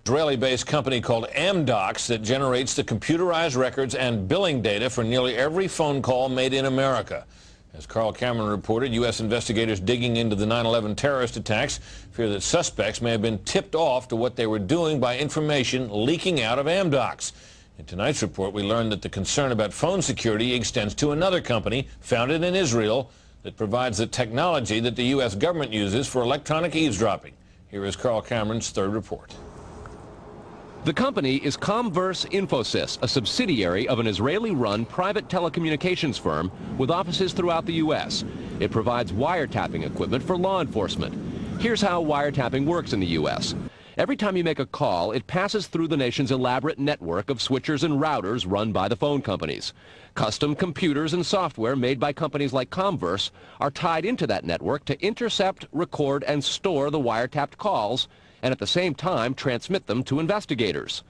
Israeli-based company called Amdocs that generates the computerized records and billing data for nearly every phone call made in America. As Carl Cameron reported, U.S. investigators digging into the 9/11 terrorist attacks fear that suspects may have been tipped off to what they were doing by information leaking out of Amdocs. In tonight's report, we learned that the concern about phone security extends to another company founded in Israel that provides the technology that the U.S. government uses for electronic eavesdropping. Here is Carl Cameron's third report. The company is Comverse Infosys, a subsidiary of an Israeli-run private telecommunications firm with offices throughout the U.S. It provides wiretapping equipment for law enforcement. Here's how wiretapping works in the U.S. Every time you make a call, it passes through the nation's elaborate network of switchers and routers run by the phone companies. Custom computers and software made by companies like Comverse are tied into that network to intercept, record, and store the wiretapped calls, and at the same time transmit them to investigators.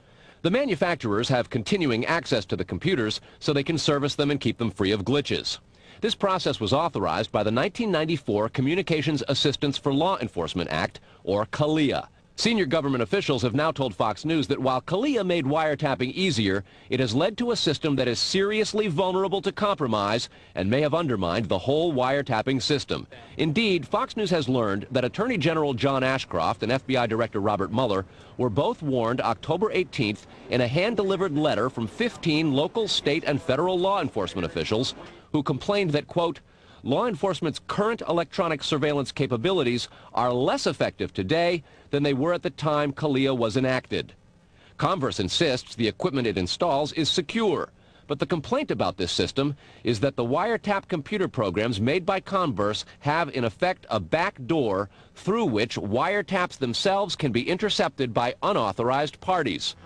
The manufacturers have continuing access to the computers so they can service them and keep them free of glitches. This process was authorized by the 1994 Communications Assistance for Law Enforcement Act, or C.A.L.E.A. Senior government officials have now told Fox News that while C.A.L.E.A made wiretapping easier, it has led to a system that is seriously vulnerable to compromise and may have undermined the whole wiretapping system. Indeed, Fox News has learned that Attorney General John Ashcroft and FBI Director Robert Mueller were both warned October 18th in a hand-delivered letter from 15 local, state, and federal law enforcement officials who complained that, quote, law enforcement's current electronic surveillance capabilities are less effective today than they were at the time C.A.L.E.A was enacted. Comverse insists the equipment it installs is secure, but the complaint about this system is that the wiretap computer programs made by Comverse have in effect a back door through which wiretaps themselves can be intercepted by unauthorized parties.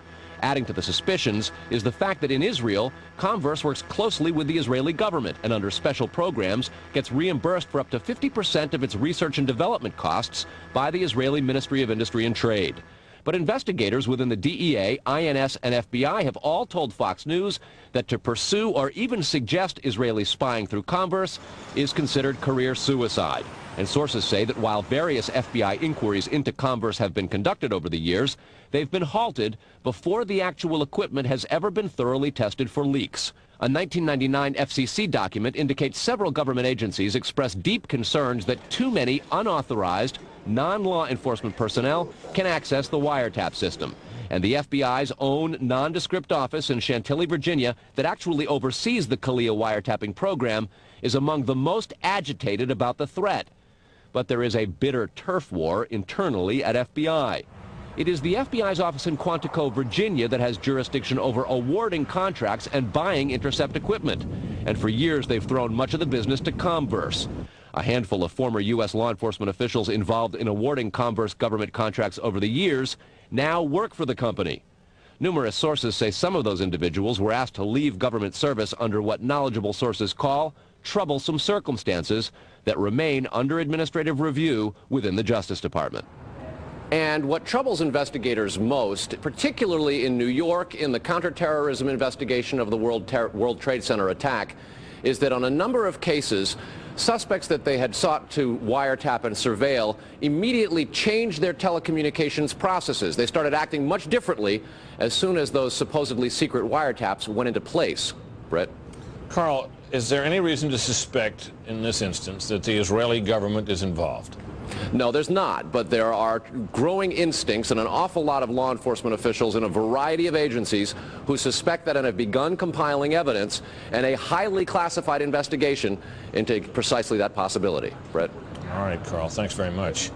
Adding to the suspicions is the fact that in Israel, Comverse works closely with the Israeli government and under special programs gets reimbursed for up to 50% of its research and development costs by the Israeli Ministry of Industry and Trade. But investigators within the DEA, INS, and FBI have all told Fox News that to pursue or even suggest Israeli spying through Comverse is considered career suicide. And sources say that while various FBI inquiries into Comverse have been conducted over the years, they've been halted before the actual equipment has ever been thoroughly tested for leaks. A 1999 FCC document indicates several government agencies expressed deep concerns that too many unauthorized, non-law enforcement personnel can access the wiretap system. And the FBI's own nondescript office in Chantilly, Virginia, that actually oversees the C.A.L.E.A wiretapping program, is among the most agitated about the threat. But there is a bitter turf war internally at FBI. It is the FBI's office in Quantico, Virginia, that has jurisdiction over awarding contracts and buying intercept equipment. And for years, they've thrown much of the business to Comverse. A handful of former U.S. law enforcement officials involved in awarding Comverse government contracts over the years now work for the company. Numerous sources say some of those individuals were asked to leave government service under what knowledgeable sources call troublesome circumstances that remain under administrative review within the Justice Department. And what troubles investigators most, particularly in New York in the counterterrorism investigation of the World Trade Center attack, is that on a number of cases, suspects that they had sought to wiretap and surveil immediately changed their telecommunications processes. They started acting much differently as soon as those supposedly secret wiretaps went into place. Brett? Carl, is there any reason to suspect in this instance that the Israeli government is involved? No, there's not, but there are growing instincts and an awful lot of law enforcement officials in a variety of agencies who suspect that and have begun compiling evidence and a highly classified investigation into precisely that possibility. Brett? All right, Carl, thanks very much.